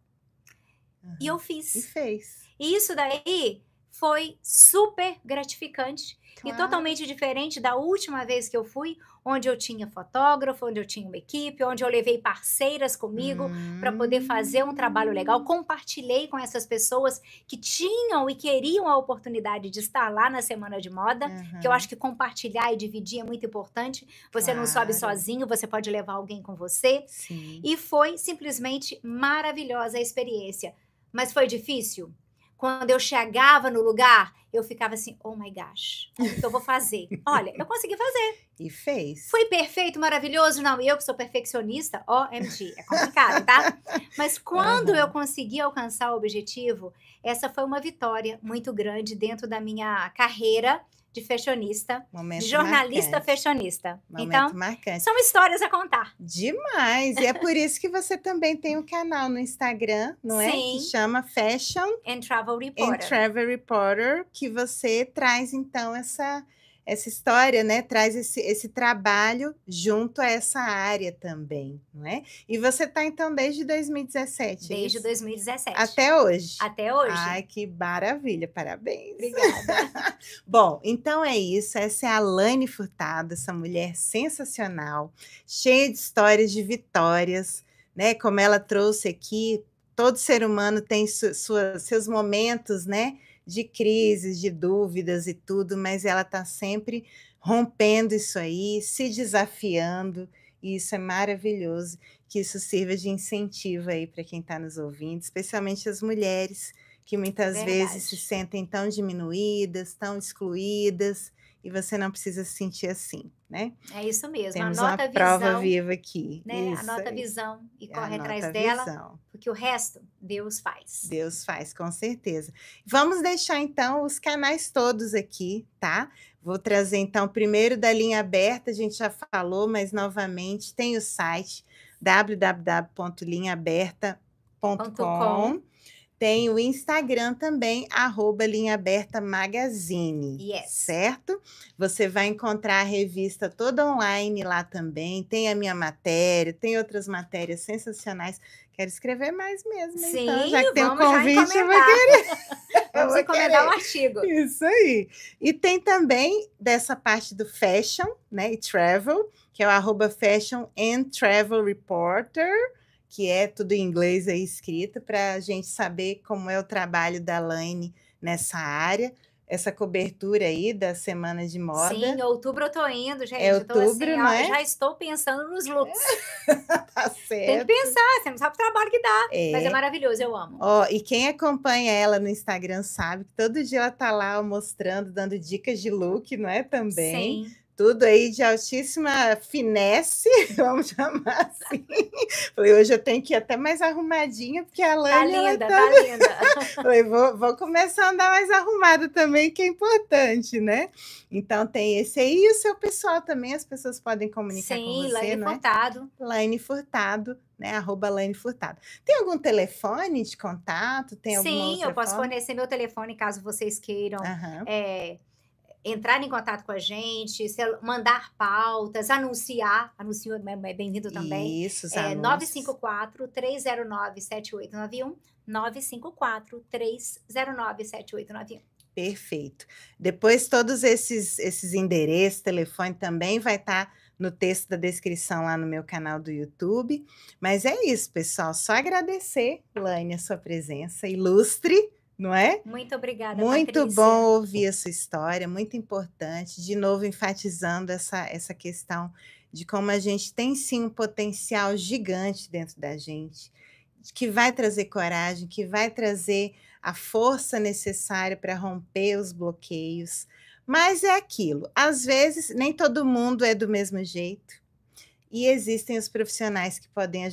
E eu Aham. E fiz. fez. E isso daí foi super gratificante e Claro. totalmente diferente da última vez que eu fui, onde eu tinha fotógrafo, onde eu tinha uma equipe, onde eu levei parceiras comigo para poder fazer um trabalho legal. Compartilhei com essas pessoas que tinham e queriam a oportunidade de estar lá na Semana de Moda, que eu Aham. acho que compartilhar e dividir é muito importante. Você não sobe Claro. sozinho, você pode levar alguém com você. Sim. E foi simplesmente maravilhosa a experiência. Mas foi difícil? Quando eu chegava no lugar, eu ficava assim, oh my gosh, como que eu vou fazer? Olha, eu consegui fazer. E fez. Foi perfeito, maravilhoso? Não, eu que sou perfeccionista, OMG, é complicado, tá? Mas quando eu consegui alcançar o objetivo, essa foi uma vitória muito grande dentro da minha carreira de fashionista, Momento de jornalista marcante. fashionista. Momento Então, marcante. são histórias a contar. Demais! E é por isso que você também tem um canal no Instagram, não é? Que Sim. chama Fashion And Travel and Reporter. Travel Reporter, que você traz, então, essa história, né? Traz esse trabalho junto a essa área também, não é? E você está, então, desde 2017, é Desde isso? 2017. Até hoje? Até hoje. Ai, que maravilha! Parabéns! Obrigada. Bom, então é isso. Essa é a Laine Furtado, essa mulher sensacional, cheia de histórias de vitórias, né? Como ela trouxe aqui, todo ser humano tem seus momentos, né? De crises, de dúvidas e tudo, mas ela está sempre rompendo isso aí, se desafiando, e isso é maravilhoso, que isso sirva de incentivo aí para quem está nos ouvindo, especialmente as mulheres, que muitas vezes se Verdade. sentem tão diminuídas, tão excluídas, e você não precisa se sentir assim, né? É isso mesmo. Temos uma Anota a prova visão, viva aqui. né? Isso Anota a aí. visão e corre Anota atrás a dela, visão. porque o resto Deus faz. Deus faz, com certeza. Vamos deixar, então, os canais todos aqui, tá? Vou trazer, então, primeiro da Linha Aberta, a gente já falou, mas novamente, tem o site www.linhaaberta.com. Tem o Instagram também, @linhaabertamagazine, Yes. certo? Você vai encontrar a revista toda online lá também, tem a minha matéria, tem outras matérias sensacionais. Quero escrever mais mesmo, Sim, então, já que tem um vamos já convite, eu vou encomendar. querer. Vamos vou encomendar querer. um artigo. Isso aí. E tem também dessa parte do fashion, né, e travel, que é o @Fashion and Travel Reporter, que é tudo em inglês aí escrito, para a gente saber como é o trabalho da Laine nessa área, essa cobertura aí da Semana de Moda. Sim, outubro eu tô indo, gente. É Eu tô assim, outubro, não ó, é? já estou pensando nos looks. Tá Tem que certo. pensar, você não sabe o trabalho que dá. Mas é É. maravilhoso, eu amo. Ó, e quem acompanha ela no Instagram sabe que todo dia ela tá lá mostrando, dando dicas de look, não é? Também. Sim. Tudo aí de altíssima finesse, vamos chamar assim. Falei, hoje eu tenho que ir até mais arrumadinha, porque a Tá Laine, ela linda, tá... tá linda. Falei, vou começar a andar mais arrumada também, que é importante, né? Então tem esse aí, e o seu pessoal também, as pessoas podem comunicar com Sim, você, Laine não é? Furtado. Laine Furtado, né? @Laine Furtado. Tem algum telefone de contato? Tem alguma Sim, outra eu posso forma? fornecer meu telefone caso vocês queiram Aham. entrar em contato com a gente, mandar pautas, anunciar. Anúncio é bem-vindo também. Isso, os anúncios. 954-309-7891. 954-309-7891. Perfeito. Depois, todos esses endereços, telefone também vai estar no texto da descrição lá no meu canal do YouTube. Mas é isso, pessoal. Só agradecer, Laine, a sua presença ilustre, não é? Muito obrigada, Muito Patrícia. bom ouvir a sua história, muito importante. De novo, enfatizando essa questão de como a gente tem sim um potencial gigante dentro da gente, que vai trazer coragem, que vai trazer a força necessária para romper os bloqueios. Mas é aquilo, às vezes nem todo mundo é do mesmo jeito, e existem os profissionais que podem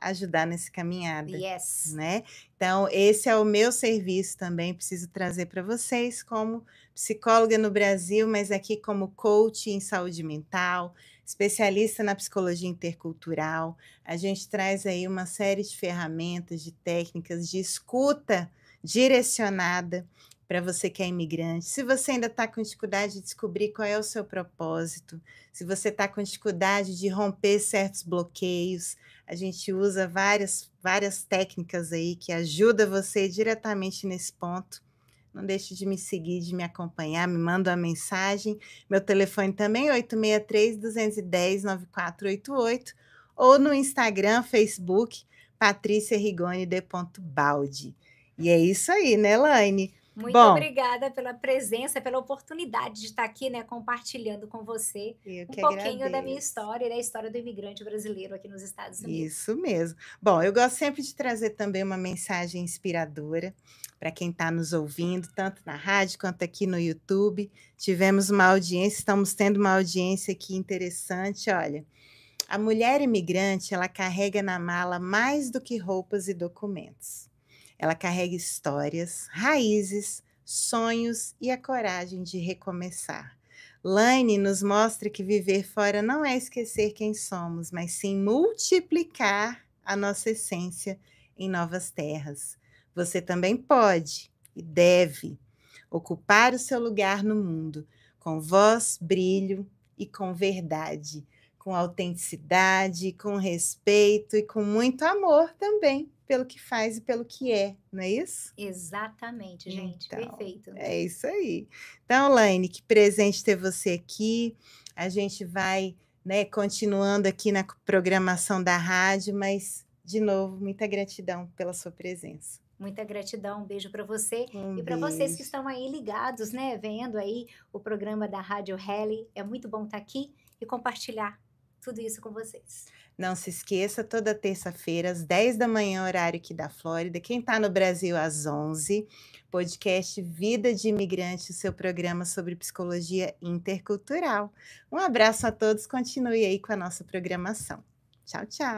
ajudar nessa caminhada, Yes. né? Então, esse é o meu serviço também, preciso trazer para vocês como psicóloga no Brasil, mas aqui como coach em saúde mental, especialista na psicologia intercultural. A gente traz aí uma série de ferramentas, de técnicas de escuta direcionada para você que é imigrante. Se você ainda está com dificuldade de descobrir qual é o seu propósito, se você está com dificuldade de romper certos bloqueios, a gente usa várias técnicas aí que ajudam você diretamente nesse ponto. Não deixe de me seguir, de me acompanhar, me manda uma mensagem. Meu telefone também é 863-210-9488 ou no Instagram, Facebook, Patrícia Rigoni de Ponto Baldi. E é isso aí, né, Elaine? Muito Bom, obrigada pela presença, pela oportunidade de estar aqui, né, compartilhando com você eu um que pouquinho da minha agradeço. história e da história do imigrante brasileiro aqui nos Estados Unidos. Isso mesmo. Bom, eu gosto sempre de trazer também uma mensagem inspiradora para quem está nos ouvindo, tanto na rádio quanto aqui no YouTube. Tivemos uma audiência, estamos tendo uma audiência aqui interessante. Olha, a mulher imigrante, ela carrega na mala mais do que roupas e documentos. Ela carrega histórias, raízes, sonhos e a coragem de recomeçar. Laine nos mostra que viver fora não é esquecer quem somos, mas sim multiplicar a nossa essência em novas terras. Você também pode e deve ocupar o seu lugar no mundo com voz, brilho e com verdade, com autenticidade, com respeito e com muito amor também pelo que faz e pelo que é, não é isso? Exatamente, gente, Então, perfeito. é isso aí. Então, Laine, que presente ter você aqui. A gente vai, né, continuando aqui na programação da rádio, mas, de novo, muita gratidão pela sua presença. Muita gratidão, um beijo para você e para vocês que Beijo. estão aí ligados, né, vendo aí o programa da Rádio Rally. É muito bom estar aqui e compartilhar tudo isso com vocês. Não se esqueça, toda terça-feira, às 10 da manhã, horário aqui da Flórida. Quem está no Brasil, às 11, podcast Vida de Imigrante, o seu programa sobre psicologia intercultural. Um abraço a todos, continue aí com a nossa programação. Tchau, tchau.